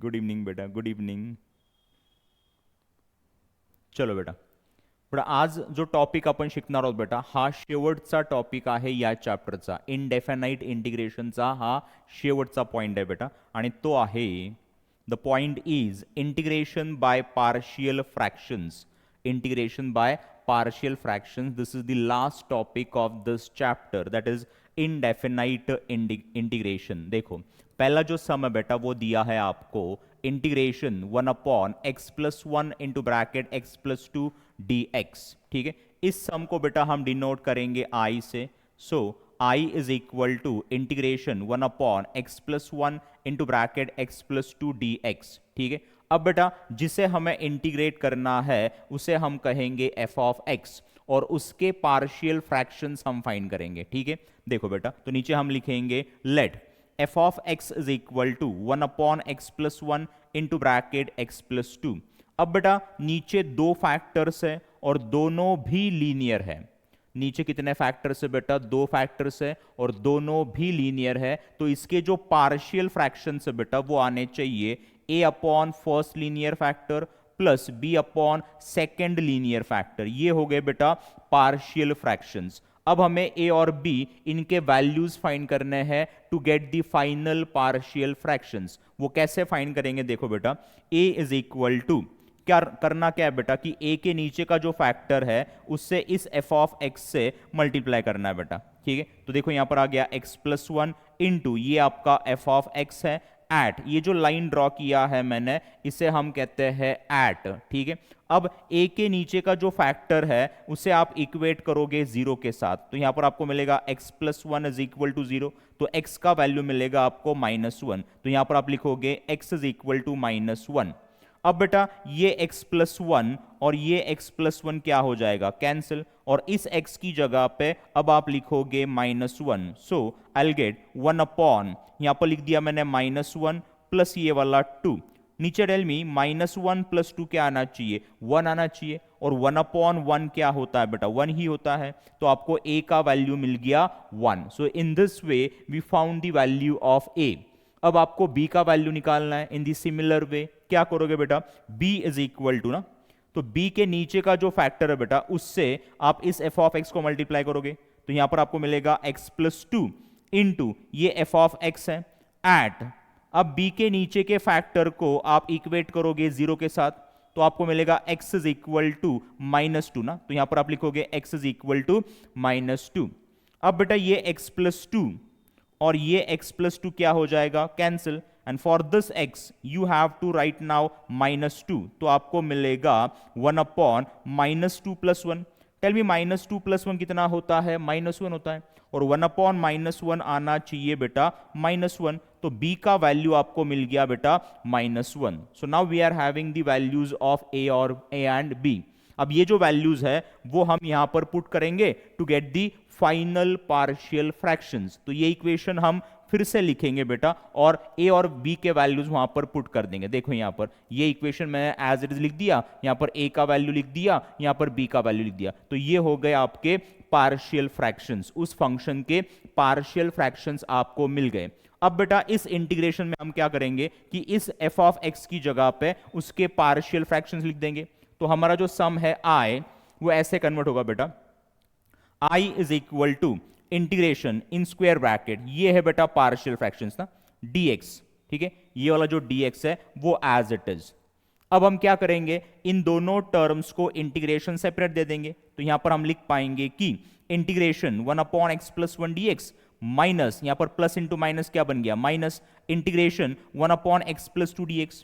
Good evening बेटा, good evening. चलो बेटा, पण आज जो टॉपिक आपण शिकणार आहोत बेटा, हा शेवटचा टॉपिक आहे या चॅप्टरचा. इनडेफिनाइट इंटिग्रेशनचा हा शेवटचा पॉइंट आहे बेटा, आणि तो आहे the point is integration by partial fractions. Integration by partial fractions. This is the last topic of this chapter, that is indefinite integration. देखो पहला जो सम है बेटा वो दिया है आपको integration 1/x+1 into bracket x+2 dx. ठीक है, इस सम को बेटा हम डिनोट करेंगे i से. So i is equal to integration 1/x+1 into bracket x+2 dx. ठीक है, अब बेटा जिसे हमें इंटीग्रेट करना है उसे हम कहेंगे f ऑफ x, और उसके पार्शियल फ्रैक्शंस हम फाइंड करेंगे. ठीक है, देखो बेटा, तो नीचे हम लिखेंगे let f of x is equal to 1/x+1 into bracket x+2. अब बेटा नीचे दो फैक्टर्स है और दोनों भी लीनियर है. नीचे कितने फैक्टर्स है बेटा? दो फैक्टर्स है और दोनों भी लीनियर है. तो इसके जो पार्शियल फ्रैक्शंस है बेटा वो आने चाहिए a upon first linear factor plus b upon second linear factor. ये हो गए बेटा पार्शियल फ्रैक्शंस. अब हमें a और b इनके वैल्यूज फाइंड करने हैं to get the final partial fractions. वो कैसे फाइंड करेंगे? देखो बेटा, a इज इक्वल टू क्या करना क्या है बेटा कि a के नीचे का जो फैक्टर है उससे इस f ऑफ x से मल्टीप्लाई करना है बेटा. ठीक है, तो देखो यहां पर आ गया x+1 इंटू ये आपका f ऑफ x है एट, ये जो लाइन ड्रॉ किया है मैंने इसे हम कहते हैं एट. ठीक है, अब a के नीचे का जो फैक्टर है उसे आप इक्वेट करोगे 0 के साथ, तो यहां पर आपको मिलेगा x+1 इज इक्वल टू 0. तो x का वैल्यू मिलेगा आपको -1, तो यहां पर आप लिखोगे x इज इक्वल टू -1. अब बेटा ये x+1 और ये x+1 क्या हो जाएगा? कैंसिल, और इस x की जगह पे अब आप लिखोगे -1. सो आई विल गेट 1 अपॉन, यहां पर लिख दिया मैंने -1 प्लस ये वाला 2. नीचे टेल मी -1 प्लस 2 क्या आना चाहिए? 1 आना चाहिए, और 1/1 क्या होता है बेटा? 1 ही होता है. तो आपको a का वैल्यू मिल गया 1. So in this way we found the value of a. अब आपको b का वैल्यू निकालना है. इन दी सिमिलर वे क्या करोगे बेटा? b इज इक्वल टू ना, तो b के नीचे का जो फैक्टर है बेटा उससे आप इस f ऑफ x को मल्टीप्लाई करोगे, तो यहां पर आपको मिलेगा x+2 इंटू ये f ऑफ x है एट. अब b के नीचे के फैक्टर को आप इक्वेट करोगे 0 के साथ, तो आपको मिलेगा x इज इक्वल टू -2 ना, तो यहां पर आप लिखोगे x इज इक्वल टू -2. अब बेटा ये x+2 और ये x+2 क्या हो जाएगा? Cancel, and for this x you have to write now -2, तो आपको मिलेगा 1 अपॉन -2 + 1. टेल मी -2 + 1 कितना होता है? -1 होता है, और 1 अपॉन -1 आना चाहिए बेटा -1. तो b का वैल्यू आपको मिल गया बेटा -1. So now we are having the values of a और a एंड b. अब ये जो वैल्यूज है वो हम यहां पर पुट करेंगे to get the final partial fractions. तो ये इक्वेशन हम फिर से लिखेंगे बेटा और a और b के वैल्यूज वहां पर पुट कर देंगे. देखो यहां पर ये इक्वेशन मैंने एज इट इज लिख दिया, यहां पर a का वैल्यू लिख दिया, यहां पर b का वैल्यू लिख दिया. तो ये हो गए आपके पार्शियल फ्रैक्शंस. उस फंक्शन के पार्शियल फ्रैक्शंस आपको मिल गए. अब बेटा इस इंटीग्रेशन में हम क्या करेंगे कि इस f ऑफ x की जगह पे उसके पार्शियल फ्रैक्शंस लिख देंगे. तो हमारा जो सम है i वो ऐसे कन्वर्ट होगा बेटा, i is equal to integration in square bracket, ये है बेटा पार्शियल फ्रैक्शंस ना, dx. ठीक है, ये वाला जो dx है वो एज इट इज. अब हम क्या करेंगे? इन दोनों टर्म्स को इंटीग्रेशन सेपरेट दे देंगे. तो यहां पर हम लिख पाएंगे कि इंटीग्रेशन 1/x+1 dx माइनस, यहां पर प्लस इंटू माइनस क्या बन गया? Minus integration 1/x+2 dx.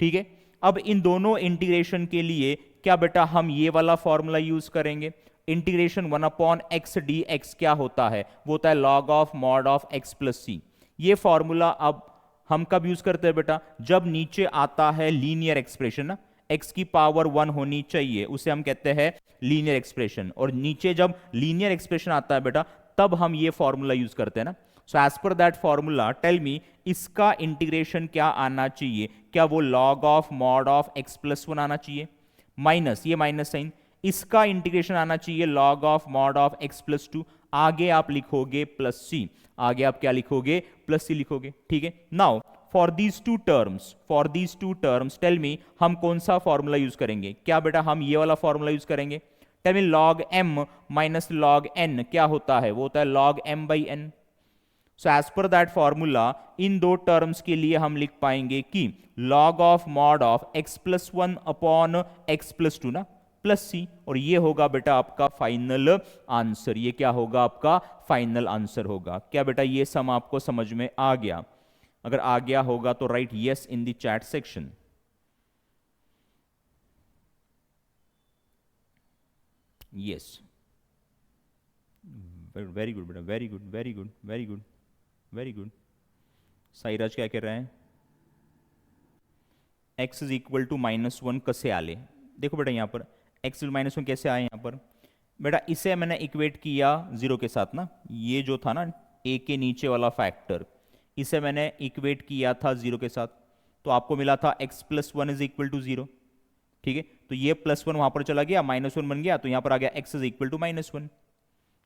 ठीक है, अब इन दोनों इंटीग्रेशन के लिए क्या बेटा हम ये वाला फॉर्मूला यूज करेंगे. इंटीग्रेशन 1/x dx क्या होता है? वो होता है log of mod of x + c. ये फॉर्मूला अब हम कब यूज करते हैं बेटा? जब नीचे आता है लीनियर एक्सप्रेशन ना, x की पावर 1 होनी चाहिए, उसे हम कहते हैं लीनियर एक्सप्रेशन. और नीचे जब लीनियर एक्सप्रेशन आता है बेटा तब हम ये फॉर्मूला यूज करते हैं ना. So as per that formula tell me इसका इंटीग्रेशन क्या आना चाहिए? क्या वो log of mod of x+1 आना चाहिए माइनस ये माइनस साइन, इसका इंटीग्रेशन आना चाहिए log of mod of x+2. आगे आप लिखोगे +c, आगे आप क्या लिखोगे? +c लिखोगे. ठीक है, now for these two terms tell me हम कौन सा फॉर्मूला यूज करेंगे? क्या बेटा हम ये वाला फॉर्मूला यूज करेंगे? Tell me log m minus log n क्या होता है? वो होता है log m by n। So as per that formula इन दो टर्म्स के लिए हम लिख पाएंगे कि log of mod of x plus one upon x plus two ना प्लस सी, और ये होगा बेटा आपका फाइनल आंसर। ये क्या होगा? आपका फाइनल आंसर होगा। क्या बेटा ये सम आपको समझ में आ गया? अगर आ गया होगा तो right yes in the chat section. Yes, very good बेटा, very good very good very good very good. Sairaj क्या कह रहे हैं? x is equal to minus one कसे आले? देखो बेटा यहाँ पर x माइनस वन कैसे आए यहाँ पर बेटा? इसे मैंने इक्वेट किया जीरो के साथ ना, ये जो था ना a के नीचे वाला फैक्टर, इसे मैंने इक्वेट किया था जीरो के साथ, तो आपको मिला था x plus one is equal to zero. ठीक है, तो ये प्लस वन वहां पर चला गया, माइनस वन बन गया, तो यहां पर आ गया x is equal to minus one.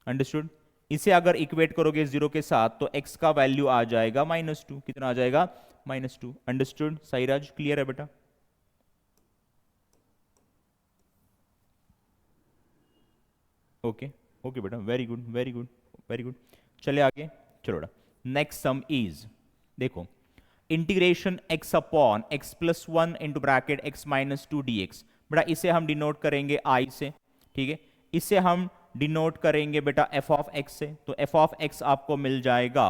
Understood? इसे अगर इक्वेट करोगे जीरो के साथ तो x का वैल्यू आ जाएगा माइनस टू। कितना आ जाएगा? Minus two. Understood Sairaj? Clear है बेटा? ओके ओके बेटा, very good very good very good. चले आगे, चलो बेटा। नेक्स्ट सम इज, देखो, integration x upon x plus one into bracket x minus two d x. बेटा इसे हम डिनोट करेंगे i से। ठीक है, इसे हम डिनोट करेंगे बेटा f ऑफ x से। तो f ऑफ x आपको मिल जाएगा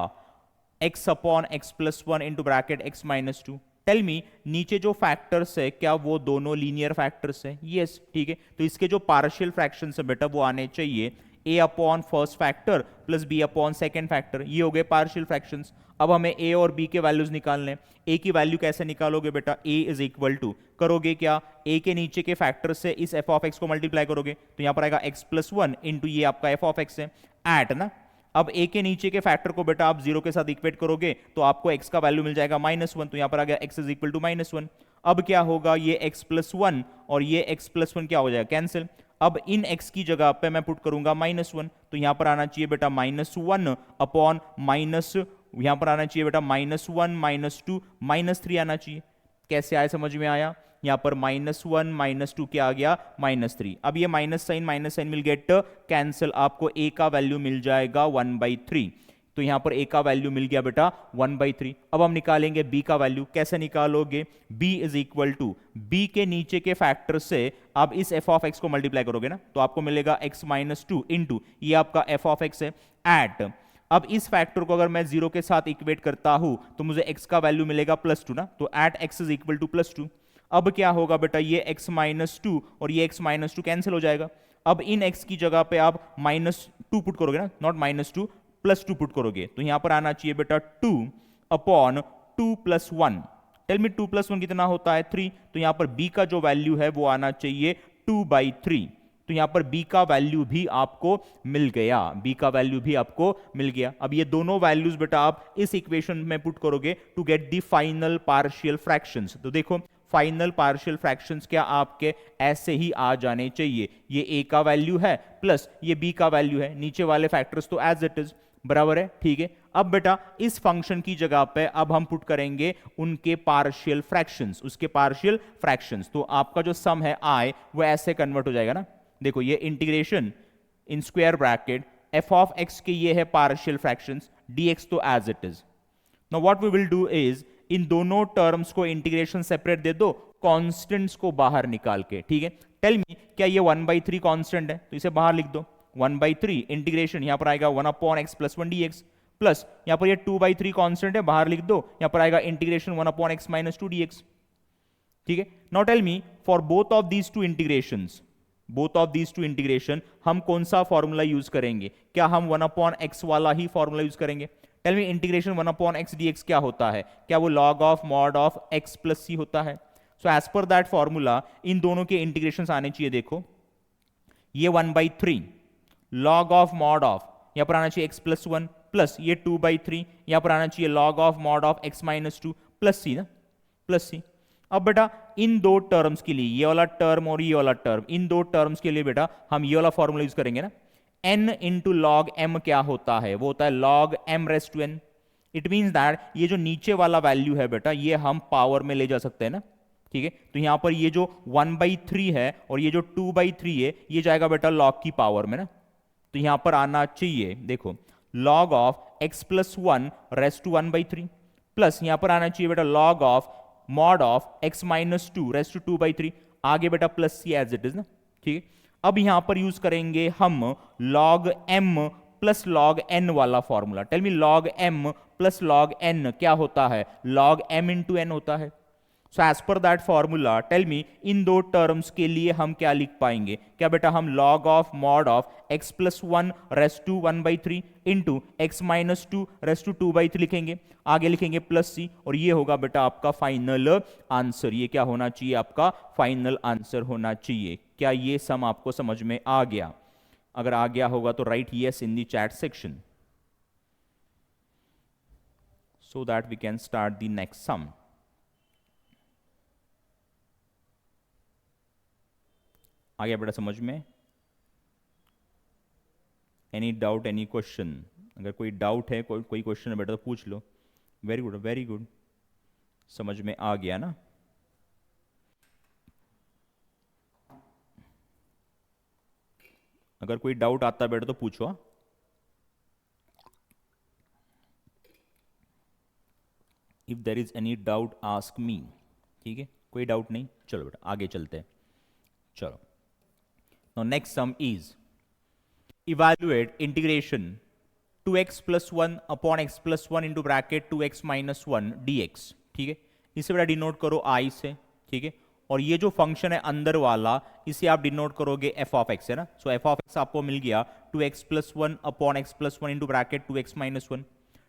x upon x plus one into bracket x minus two. Tell me नीचे जो फैक्टर्स है क्या वो दोनों लीनियर फैक्टर्स है? यस। ठीक है, तो इसके जो पार्शियल फ्रैक्शंस है बेटा वो आने चाहिए a upon first factor plus b upon second factor. ये हो गए पार्शियल फ्रैक्शंस। अब हमें a और b के वैल्यूज निकालने हैं। a की वैल्यू कैसे निकालोगे बेटा? a इज इक्वल टू, करोगे क्या, a के नीचे के फैक्टर से इस f ऑफ x को मल्टीप्लाई करोगे, तो यहां पर आएगा x प्लस वन इंटू ये आपका f ऑफ x है, एट ना। अब a के नीचे के फैक्टर को बेटा आप जीरो के साथ इक्वेट करोगे तो आपको x का वैल्यू मिल जाएगा माइनस वन, तो यहां पर आ गया x is equal to minus one. अब क्या होगा, ये x प्लस वन और ये x प्लस वन क्या हो जाएगा? कैंसिल। अब इन x की जगह पे मैं पुट करूंगा माइनस वन, तो यहां पर आना चाहिए बेटा माइनस वन अपॉन माइनस, यहां पर आना चाहिए बेटा minus one minus two minus three आना चाहिए। कैसे आया? समझ में आया? यहां पर माइनस वन माइनस टू क्या आ गया? Minus three. अब ये minus sign will get cancel, आपको a का वैल्यू मिल जाएगा वन बाई थ्री। तो यहां पर a का वैल्यू मिल गया बेटा वन बाई थ्री। अब हम निकालेंगे b का वैल्यू। कैसे निकालोगे? b is equal to, b के नीचे के फैक्टर से आप इस f ऑफ x को मल्टीप्लाई करोगे ना, तो आपको मिलेगा x माइनस टू इंटू ये आपका f ऑफ x है, एट। अब इस फैक्टर को अगर मैं जीरो के साथ इक्वेट करता हूं तो मुझे x का वैल्यू मिलेगा प्लस टू ना, तो at x is equal to plus two. अब क्या होगा बेटा, ये x माइनस टू और ये x माइनस टू कैंसिल हो जाएगा। अब इन x की जगह पे आप माइनस टू पुट करोगे ना, not minus two, plus two put करोगे, तो यहां पर आना चाहिए बेटा two upon two plus one. Tell me two plus one कितना होता है? थ्री। तो यहां पर b का जो वैल्यू है वो आना चाहिए टू बाई थ्री। तो यहां पर b का वैल्यू भी आपको मिल गया, b का वैल्यू भी आपको मिल गया। अब ये दोनों वैल्यूज बेटा आप इस इक्वेशन में पुट करोगे to get the final partial fractions. तो देखो फाइनल पार्शियल फ्रैक्शंस क्या आपके ऐसे ही आ जाने चाहिए, ये a का वैल्यू है प्लस ये b का वैल्यू है, नीचे वाले फैक्टर्स तो एज इट इज बराबर है। ठीक है, अब बेटा इस फंक्शन की जगह पे अब हम पुट करेंगे उनके पार्शियल फ्रैक्शंस, उसके पार्शियल फ्रैक्शंस। तो आपका जो सम है i वो ऐसे कन्वर्ट हो जाएगा ना। देखो ये integration in square bracket f of x के ये है पार्शियल फ्रैक्शंस, dx तो as it is. Now what we will do is इन दोनों टर्म्स को इंटीग्रेशन सेपरेट दे दो, कांस्टेंट्स को बाहर निकाल के। ठीक है, टेल मी क्या ये वन बाई थ्री कॉन्स्टेंट है? तो इसे बाहर लिख दो, वन बाई थ्री इंटीग्रेशन यहां पर आएगा one upon x plus one D x, plus यहां पर ये टू बाई थ्री कॉन्स्टेंट है, बाहर लिख दो, यहां पर आएगा integration one upon x minus two d x. ठीक है, now tell me for both of these two integrations, both of these two integration हम कौन सा फॉर्मूला यूज करेंगे? क्या हम वन अपॉन एक्स वाला ही फॉर्मूला यूज करेंगे? Tell me integration one upon x dx क्या होता है? क्या वो log of mod of x plus c होता है? So as per that formula in दोनों के इंटीग्रेशन आने चाहिए। देखो ये one by three log of mod of, यहां पर आना चाहिए एक्स प्लस वन, प्लस ये टू बाई थ्री यहां पर आना चाहिए log of mod of x minus two plus सी ना, प्लस सी। अब बेटा इन दो टर्म्स के लिए, ये वाला टर्म और ये वाला टर्म, इन दो टर्म्स के लिए बेटा हम ये वाला फॉर्मूला यूज करेंगे ना। n इंटू लॉग m क्या होता है? वो होता है log m raise to n। It means that ये जो नीचे वाला वैल्यू है बेटा ये हम पावर में ले जा सकते हैं ना, ठीक है। तो यहां पर ये जो 1/3 है और ये जो 2/3 है ये जाएगा बेटा लॉग की पावर में ना। तो यहां पर आना चाहिए, देखो log of x plus 1 raise to 1/3 plus यहां पर आना चाहिए बेटा log of mod of x minus 2 raise to 2/3, आगे बेटा plus c as it is ना, ठीक है। अब यहां पर यूज करेंगे हम log m plus log n वाला formula. Tell me log m plus log n क्या होता है? log m इंटू n होता है। So as per that formula tell me in दो टर्म्स के लिए हम क्या लिख पाएंगे? क्या बेटा हम log of mod of x plus 1 raise to 1/3 into x minus 2 raise to 2/3 लिखेंगे, आगे लिखेंगे प्लस सी, और ये होगा बेटा आपका फाइनल आंसर। ये क्या होना चाहिए? आपका फाइनल आंसर होना चाहिए। क्या ये सम आपको समझ में आ गया? अगर आ गया होगा तो right yes in the chat section so that we can start the next sum. आ गया बेटा समझ में? Any doubt, any question? अगर कोई डाउट है, कोई क्वेश्चन है बेटा तो पूछ लो। वेरी गुड, वेरी गुड, समझ में आ गया ना? अगर कोई डाउट आता है बेटा तो पूछो। If there is any doubt ask me, ठीक है। कोई डाउट नहीं, चलो बेटा आगे चलते हैं। चलो now next sum is evaluate integration 2x plus 1 upon x plus 1 into bracket 2x minus 1 dx, ठीक है। इसे बेटा डिनोट करो i से, ठीक है। और ये जो फंक्शन है अंदर वाला इसे आप डिनोट करोगे f ऑफ x, है ना। सो f ऑफ x आपको मिल गया 2x plus 1 upon x plus 1 into bracket 2x minus 1।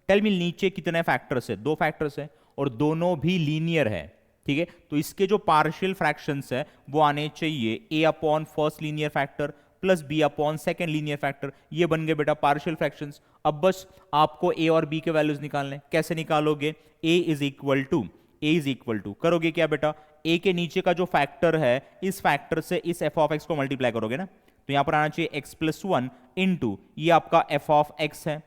Tell me नीचे कितने फैक्टर्स है? 2 फैक्टर्स है और दोनों भी लीनियर है, ठीक है। तो इसके जो पार्शियल फ्रैक्शंस है वो आने चाहिए a upon first linear factor plus b upon second linear factor. ये बन गए बेटा पार्शियल फ्रैक्शंस। अब बस आपको a और b के वैल्यूज निकालने। कैसे निकालोगे? a इज इक्वल टू करोगे क्या बेटा? a के नीचे का जो फैक्टर है इस फैक्टर से इस f ऑफ x को मल्टीप्लाई करोगे ना। तो यहां पर आना चाहिए x प्लस 1 इंटू ये आपका f ऑफ x है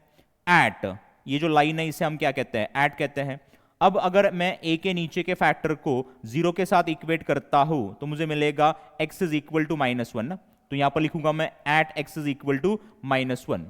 एट, ये जो लाइन है इसे हम क्या कहते हैं? एट कहते हैं। अब अगर मैं a के नीचे के फैक्टर को 0 के साथ इक्वेट करता हूं तो मुझे मिलेगा x इज इक्वल टू -1 ना। तो यहां पर लिखूंगा मैं at x is equal to -1।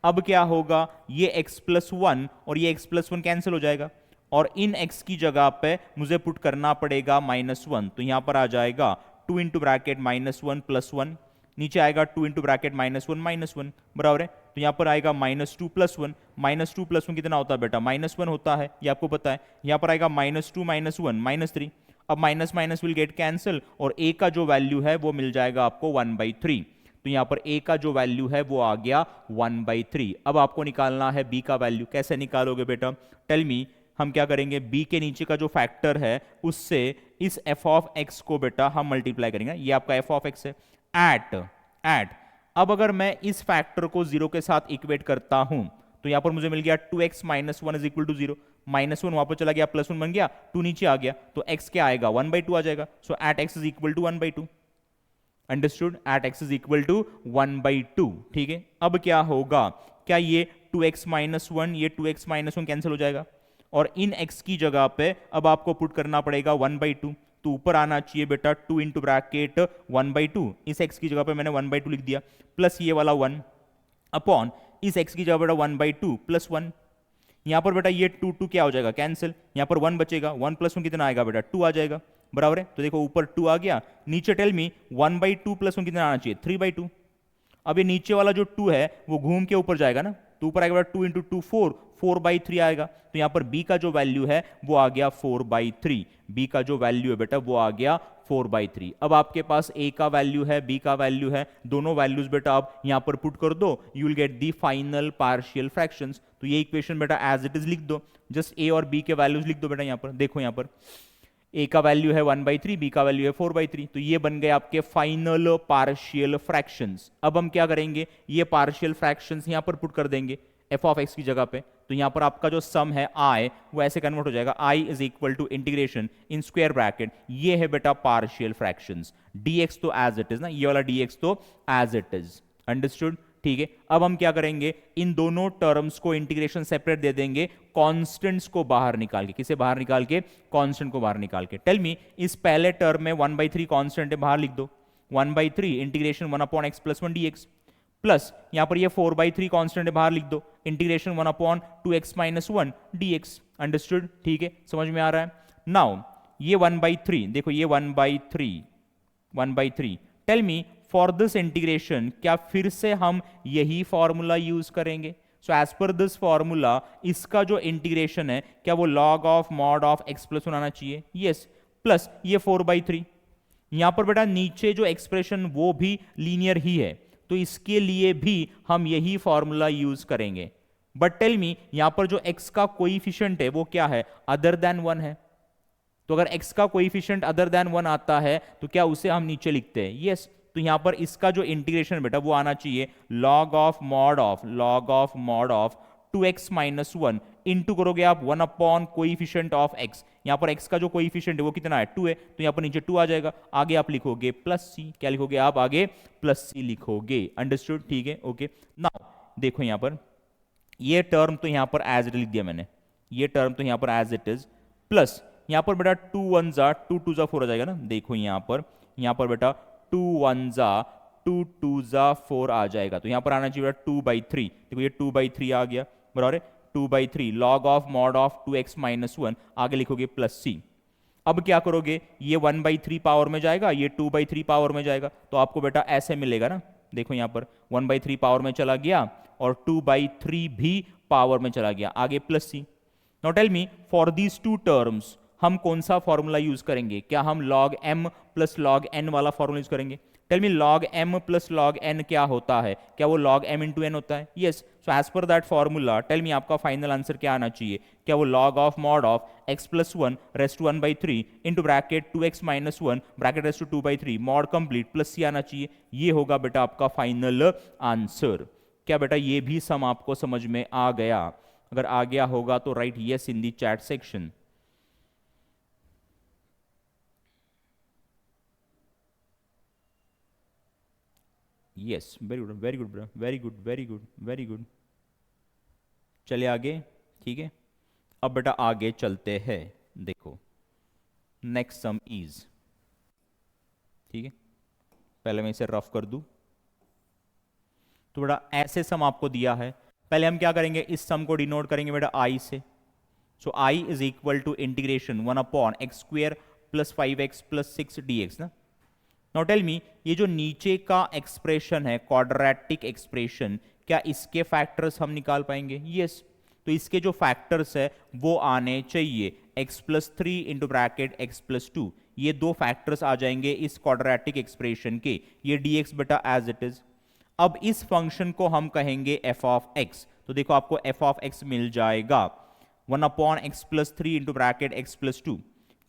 अब क्या होगा? ये x प्लस 1 और ये x प्लस 1 कैंसिल हो जाएगा और इन x की जगह पे मुझे पुट करना पड़ेगा -1। तो यहां पर आ जाएगा 2 इंटू ब्रैकेट -1 प्लस 1, नीचे आएगा 2 इंटू ब्रैकेट -1 बराबर है। तो यहां पर आएगा -2 प्लस 1, -2 प्लस 1 कितना होता है बेटा? -1 होता है, ये आपको पता है। यहां पर आएगा -2 -1 -3। अब minus minus will get cancel और a का जो वैल्यू है वो मिल जाएगा आपको 1/3। तो यहां पर a का जो वैल्यू है वो आ गया 1/3। अब आपको निकालना है b का वैल्यू। कैसे निकालोगे बेटा? Tell me. हम क्या करेंगे? b के नीचे का जो फैक्टर है उससे इस f ऑफ x को बेटा हम मल्टीप्लाई करेंगे। ये आपका f ऑफ x है एट। अब अगर मैं इस फैक्टर को 0 के साथ इक्वेट करता हूं तो यहां पर मुझे मिल गया 2x minus 1 is equal to 0। -1 वहां पर चला गया, +1 बन गया, 2 नीचे आ गया, तो x क्या आएगा? 1/2 आ जाएगा। So at x is equal to 1/2। Understood? At x is equal to 1/2, ठीक है। अब क्या होगा? क्या ये 2x माइनस 1 ये 2x माइनस 1 कैंसिल हो जाएगा और इन x की जगह पे अब आपको पुट करना पड़ेगा 1/2। तो ऊपर आना चाहिए बेटा 2 इंटू ब्रैकेट 1/2। इस x की जगह पे मैंने 1/2 लिख दिया प्लस ये वाला 1 अपॉन इस x की जगह बेटा 1/2 प्लस 1। यहां पर बेटा ये 2 क्या हो जाएगा? कैंसिल। यहां पर 1 बचेगा, 1 प्लस 1 कितना आएगा बेटा? 2 आ जाएगा, बराबर है। तो देखो ऊपर 2 आ गया, नीचे टेल मी 1/2 प्लस 1 कितना आना चाहिए? 3/2। अब ये नीचे वाला जो 2 है वो घूम के ऊपर जाएगा ना, तो ऊपर आएगा 2 इंटू 2 4/3 आएगा। तो यहां पर b का जो वैल्यू है वो आ गया 4/3। b का जो वैल्यू है बेटा वो आ गया 4/3। अब आपके पास a का वैल्यू है, b का वैल्यू है, दोनों वैल्यूज बेटा आप यहां पर पुट कर दो, you will get the final partial fractions. तो ये इक्वेशन बेटा एज इट इज लिख दो, जस्ट a और b के वैल्यूज लिख दो बेटा। यहां पर देखो, यहां पर a का वैल्यू है 1/3, b का वैल्यू है 4/3। तो ये बन गए आपके फाइनल पार्शियल फ्रैक्शंस। अब हम क्या करेंगे? ये पार्शियल फ्रैक्शंस यहां पर पुट कर देंगे f ऑफ x की जगह पे। तो यहां पर आपका जो सम है i वो ऐसे कन्वर्ट हो जाएगा, i is equal to integration in square bracket, ये है बेटा पार्शियल फ्रैक्शंस। dx तो एज इट इज ना, ये वाला dx तो एज इट इज। अंडरस्टूड? ठीक है। अब हम क्या करेंगे, इन दोनों टर्म्स को इंटीग्रेशन सेपरेट दे देंगे, कांस्टेंट्स को बाहर निकाल के। किसे बाहर निकाल के? कांस्टेंट को बाहर निकाल के। टेल मी, इस पहले टर्म में 1/3 कांस्टेंट है, बाहर लिख दो। 1/3 इंटीग्रेशन 1/x+1 dx, प्लस यहां पर ये 4/3 कांस्टेंट है, बाहर लिख दो, इंटीग्रेशन 1/2x-1 dx। अंडरस्टूड? ठीक है, समझ में आ रहा है। नाउ ये 1/3, देखो ये 1/3 tell me for this integration क्या फिर से हम यही फॉर्मूला यूज करेंगे? So as per this formula इसका जो इंटीग्रेशन है क्या वो log of mod of x+1 आना चाहिए? यस, प्लस ये 4/3। यहां पर बेटा नीचे जो एक्सप्रेशन वो भी लीनियर ही है, तो इसके लिए भी हम यही फॉर्मूला यूज करेंगे। बट टेल मी, यहां पर जो x का कोइफिशिएंट है वो क्या है? अदर देन 1 है। तो अगर x का कोइफिशिएंट अदर देन 1 आता है तो क्या उसे हम नीचे लिखते हैं? यस। तो यहां पर इसका जो इंटीग्रेशन बेटा वो आना चाहिए log of mod of 2x-1 into करोगे आप 1 अपॉन कोइफिशिएंट ऑफ x। यहां पर x का जो कोइफिशिएंट है वो कितना है? 2 है, तो यहां पर नीचे 2 आ जाएगा। आगे आप लिखोगे +c। क्या लिखोगे आप? आगे +c लिखोगे। अंडरस्टूड? ठीक है, ओके। नाउ देखो यहां पर ये टर्म तो यहां पर एज इट लिख दिया मैंने, ये टर्म तो यहां पर एज इट इज, प्लस यहां पर बेटा 2 1 जा 2 2 जा 4 आ जाएगा ना। देखो यहां पर बेटा 2 1 जा 2 2 जा 4 आ जाएगा, तो यहां पर आना चाहिए बेटा 2/3। देखो ये 2/3 आ गया, बराबर है 2/3 log of mod of 2x-1, आगे लिखोगे +c। अब क्या करोगे, ये 1/3 पावर में जाएगा, ये 2/3 पावर में जाएगा, तो आपको बेटा ऐसे मिलेगा ना। देखो यहां पर 1/3 पावर में चला गया और 2/3 भी पावर में चला गया, आगे +c। Now tell me for these two terms हम कौन सा फॉर्मूला यूज करेंगे? क्या हम log m plus log n वाला फॉर्मूला यूज करेंगे? Tell me log m plus log n क्या होता है? क्या वो log m इंटू n होता है? Yes. So as per that formula tell me आपका फाइनल आंसर क्या आना चाहिए? क्या वो log of mod of x+1 raised to 1/3 into bracket 2x-1 bracket raised to 2/3 mod complete plus c आना चाहिए। ये होगा बेटा आपका फाइनल आंसर। क्या बेटा ये भी सम आपको समझ में आ गया? अगर आ गया होगा तो right yes in the chat section. Yes, very good, very good bro, very good, very good, very good. चलिए आगे, ठीक है। अब बेटा आगे चलते हैं। देखो नेक्स्ट सम इज, ठीक है, पहले मैं इसे रफ कर दूं। तो बेटा ऐसे सम आपको दिया है, पहले हम क्या करेंगे, इस सम को डिनोट करेंगे बेटा i से। So i is equal to integration 1/x² + 5x + 6 dx ना। नाउ टेल मी, ये जो नीचे का एक्सप्रेशन है क्वाड्रेटिक एक्सप्रेशन, क्या इसके फैक्टर्स हम निकाल पाएंगे? यस। तो इसके जो फैक्टर्स है वो आने चाहिए x+3 इंटू ब्रैकेट x+2। ये दो फैक्टर्स आ जाएंगे इस क्वाड्रेटिक एक्सप्रेशन के, ये dx बेटा एज इट इज। अब इस फंक्शन को हम कहेंगे f ऑफ x। तो देखो आपको f ऑफ x मिल जाएगा 1/x+3 इंटू ब्रैकेट x+2।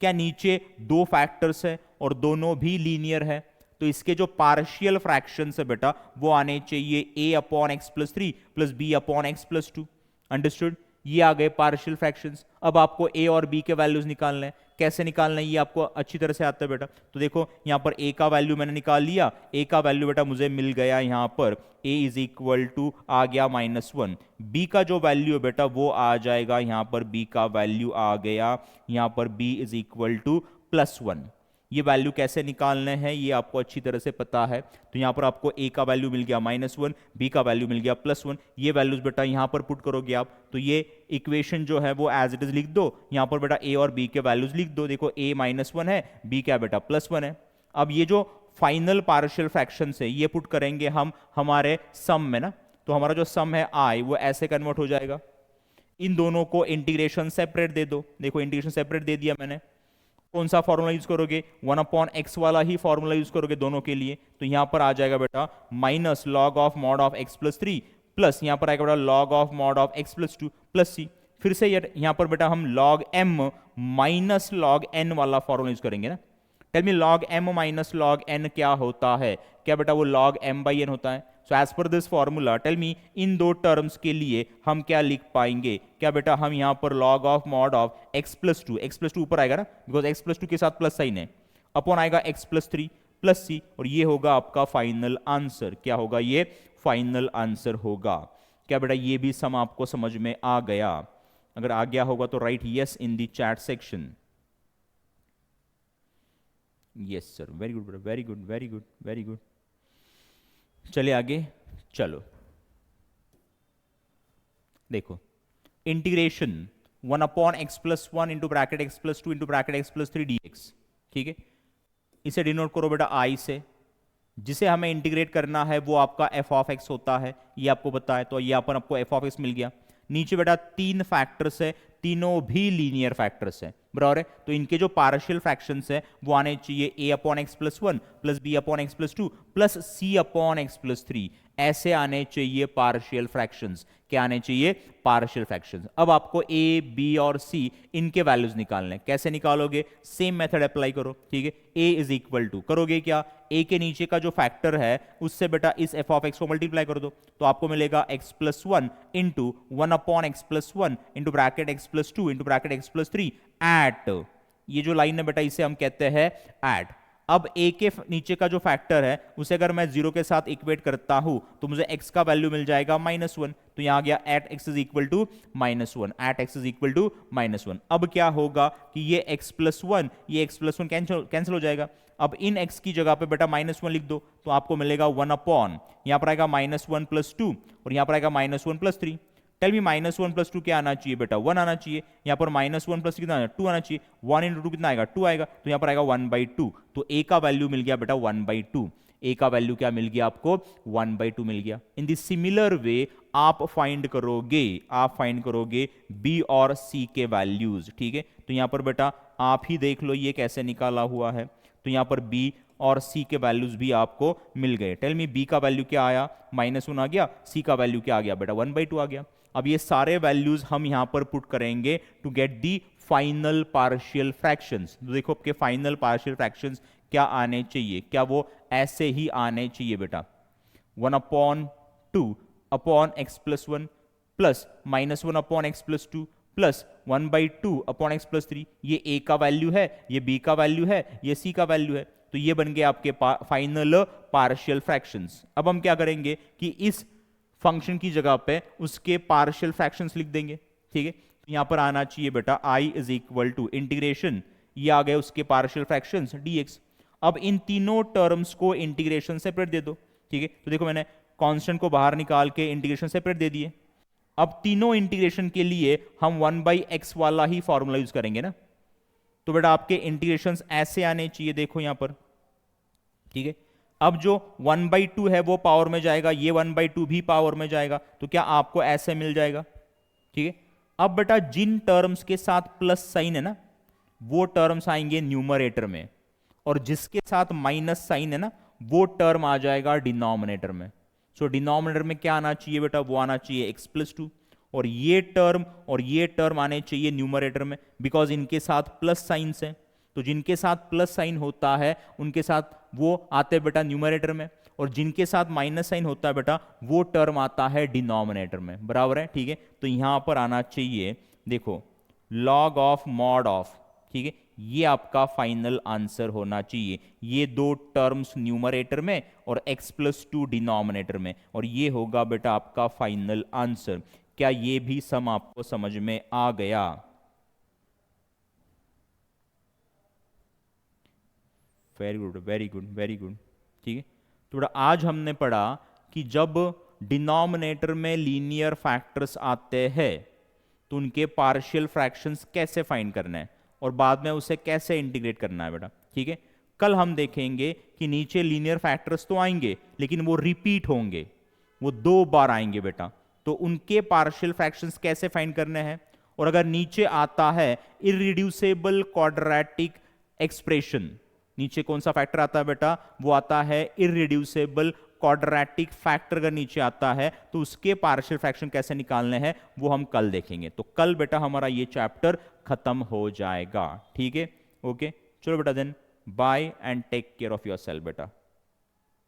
क्या नीचे दो फैक्टर्स है और दोनों भी लीनियर है, तो इसके जो पार्शियल फ्रैक्शंस है बेटा वो आने चाहिए a/x+3 प्लस b/x+2। अंडरस्टूड? ये आ गए पार्शियल फ्रैक्शंस। अब आपको a और b के वैल्यूज निकालना है। कैसे निकालना है ये आपको अच्छी तरह से आता है बेटा। तो देखो यहां पर a का वैल्यू मैंने निकाल लिया, a का वैल्यू बेटा मुझे मिल गया यहां पर a इज इक्वल टू आ गया -1। b का जो वैल्यू है बेटा वो आ जाएगा यहां पर, b का वैल्यू आ गया यहां पर b इज इक्वल टू +1। ये वैल्यू कैसे निकालने हैं ये आपको अच्छी तरह से पता है। तो यहां पर आपको a का वैल्यू मिल गया -1, b का वैल्यू मिल गया +1। ये वैल्यूज बेटा यहां पर पुट करोगे आप, तो ये इक्वेशन जो है वो एज इट इज लिख दो। यहां पर बेटा a और b के वैल्यूज लिख दो। देखो a -1 है, b क्या बेटा +1 है। अब ये जो फाइनल पार्शियल फ्रैक्शन है ये पुट करेंगे हम हमारे सम में ना, तो हमारा जो सम है i वो ऐसे कन्वर्ट हो जाएगा। इन दोनों को इंटीग्रेशन सेपरेट दे दो। देखो इंटीग्रेशन सेपरेट दे दिया मैंने। कौन सा फॉर्मूला यूज करोगे? 1/x वाला ही फॉर्मूला यूज करोगे दोनों के लिए। तो यहां पर आ जाएगा बेटा minus log of mod of x+3 plus यहां पर आएगा बेटा log of mod of x+2 plus c। फिर से यहां पर बेटा हम log m minus log n वाला फॉर्मूला यूज करेंगे ना। Tell me log m minus log n क्या होता है? क्या बेटा वो log m/n होता है। So as per this formula tell me in दो टर्म्स के लिए हम क्या लिख पाएंगे? क्या बेटा हम यहां पर log of mod of x+2 ऊपर आएगा ना, बिकॉज x+2 के साथ प्लस साइन है, अपॉन आएगा x+3 प्लस c, और ये होगा आपका फाइनल आंसर। क्या होगा ये? फाइनल आंसर होगा। क्या बेटा ये भी सम आपको समझ में आ गया? अगर आ गया होगा तो right yes in the chat section. Yes sir, very good बेटा, very good very good very good. चलिए आगे, चलो देखो, integration 1/x+1 into bracket x+2 into bracket x+3 dx, ठीक है। इसे डिनोट करो बेटा i से। जिसे हमें इंटीग्रेट करना है वो आपका f(x) होता है, ये आपको पता है, तो ये अपन आपको f(x) मिल गया। नीचे बेटा 3 फैक्टर्स है, तीनों भी लीनियर फैक्टर्स है, बराबर है। तो इनके जो पार्शियल फ्रैक्शंस है वो आने चाहिए a/x+1 plus b/x+2 plus c/x+3, ऐसे आने चाहिए पार्शियल फ्रैक्शंस। क्या आने चाहिए? Partial fractions. अब आपको a, b और c इनके वैल्यूज निकालने। कैसे निकालोगे? सेम मेथड अप्लाई करो, ठीक है। a इज इक्वल टू, करोगे क्या, a के नीचे का जो फैक्टर है उससे बेटा इस f(x) को मल्टीप्लाई कर दो, तो आपको मिलेगा x+1 into 1/x+1 into bracket x+2 into bracket x+3 at, ये जो लाइन है बेटा इसे हम कहते हैं एट। अब a के नीचे का जो फैक्टर है उसे अगर मैं 0 के साथ इक्वेट करता हूं तो मुझे x का वैल्यू मिल जाएगा -1, तो यहां आ गया at x is equal to -1, at x is equal to -1। अब क्या होगा कि ये x+1 ये x+1 कैंसिल हो जाएगा। अब इन x की जगह पे बेटा -1 लिख दो, तो आपको मिलेगा 1/, यहां पर आएगा -1 + 2 और यहां पर आएगा -1 + 3। टेल मी -1 + 2 क्या आना चाहिए बेटा? 1 आना चाहिए। यहाँ पर -1 + कितना 2 आना चाहिए। 1 × 2 कितना आएगा? 2 आएगा, तो यहाँ पर आएगा 1/2। तो a का वैल्यू मिल गया बेटा 1/2। a का वैल्यू क्या मिल गया आपको? 1/2 मिल गया। इन द सिमिलर वे आप फाइंड करोगे b और c के वैल्यूज, ठीक है। तो यहाँ पर बेटा आप ही देख लो ये कैसे निकाला हुआ है। तो यहाँ पर b और c के वैल्यूज भी आपको मिल गए। टेल मी b का वैल्यू क्या आया? -1 आ गया। c का वैल्यू क्या आ गया बेटा? 1/2 आ गया। अब ये सारे वैल्यूज हम यहां पर पुट करेंगे to get the final partial fractions. तो देखो आपके फाइनल पार्शियल फ्रैक्शंस क्या आने चाहिए? क्या वो ऐसे ही आने चाहिए बेटा? 1/2/x+1 plus -1/x+2 plus 1/2/x+3। ये a का वैल्यू है, ये b का वैल्यू है, ये c का वैल्यू है। तो ये बन गए आपके फाइनल पार्शियल फ्रैक्शंस। अब हम क्या करेंगे कि इस फंक्शन की जगह पे उसके पार्शियल फ्रैक्शंस लिख देंगे, ठीक है। तो यहां पर आना चाहिए बेटा i is equal to integration, ये आ गए उसके पार्शियल फ्रैक्शंस dx। अब इन तीनों टर्म्स को इंटीग्रेशन सेपरेट दे दो, ठीक है। तो देखो मैंने कांस्टेंट को बाहर निकाल के इंटीग्रेशन सेपरेट दे दिए। अब तीनों इंटीग्रेशन के लिए हम 1/x वाला ही फॉर्मूला यूज करेंगे ना। तो बेटा आपके इंटीग्रेशंस ऐसे आने चाहिए, देखो यहां पर, ठीक है। अब जो 1/2 है वो पावर में जाएगा, ये 1/2 भी पावर में जाएगा, तो क्या आपको ऐसे मिल जाएगा, ठीक है। अब बेटा जिन टर्म्स के साथ प्लस साइन है ना वो टर्म्स आएंगे न्यूमरेटर में, और जिसके साथ माइनस साइन है ना वो टर्म आ जाएगा डिनोमिनेटर में। सो डिनोमिनेटर में क्या आना चाहिए बेटा? वो आना चाहिए x+2, और ये टर्म आने चाहिए न्यूमरेटर में, बिकॉज इनके साथ प्लस साइंस है। तो जिनके साथ प्लस साइन होता है उनके साथ वो आते हैं बेटा न्यूमरेटर में, और जिनके साथ माइनस साइन होता है बेटा वो टर्म आता है डिनोमिनेटर में, बराबर है, ठीक है। तो यहां पर आना चाहिए, देखो log ऑफ मॉड ऑफ, ठीक है। ये आपका फाइनल आंसर होना चाहिए। ये दो टर्म्स न्यूमरेटर में और x+2 डिनोमिनेटर में, और ये होगा बेटा आपका फाइनल आंसर। क्या ये भी सम आपको समझ में आ गया? Very good very good very good, ठीक है। तो आज हमने पढ़ा कि जब डिनोमिनेटर में लीनियर फैक्टर्स आते हैं तो उनके पार्शियल फ्रैक्शंस कैसे फाइंड करना है और बाद में उसे कैसे इंटीग्रेट करना है बेटा, ठीक है। कल हम देखेंगे कि नीचे लीनियर फैक्टर्स तो आएंगे लेकिन वो रिपीट होंगे, वो 2 बार आएंगे बेटा, तो उनके पार्शियल फ्रैक्शंस कैसे फाइंड करने हैं। और अगर नीचे आता है इररिड्यूसिबल क्वाड्रेटिक एक्सप्रेशन, नीचे कौन सा फैक्टर आता है बेटा? वो आता है इररिड्यूसिबल क्वाड्रेटिक फैक्टर। अगर नीचे आता है तो उसके पार्शियल फ्रैक्शन कैसे निकालने हैं वो हम कल देखेंगे। तो कल बेटा हमारा ये चैप्टर खत्म हो जाएगा, ठीक है। ओके चलो बेटा, then bye and take care of yourself बेटा।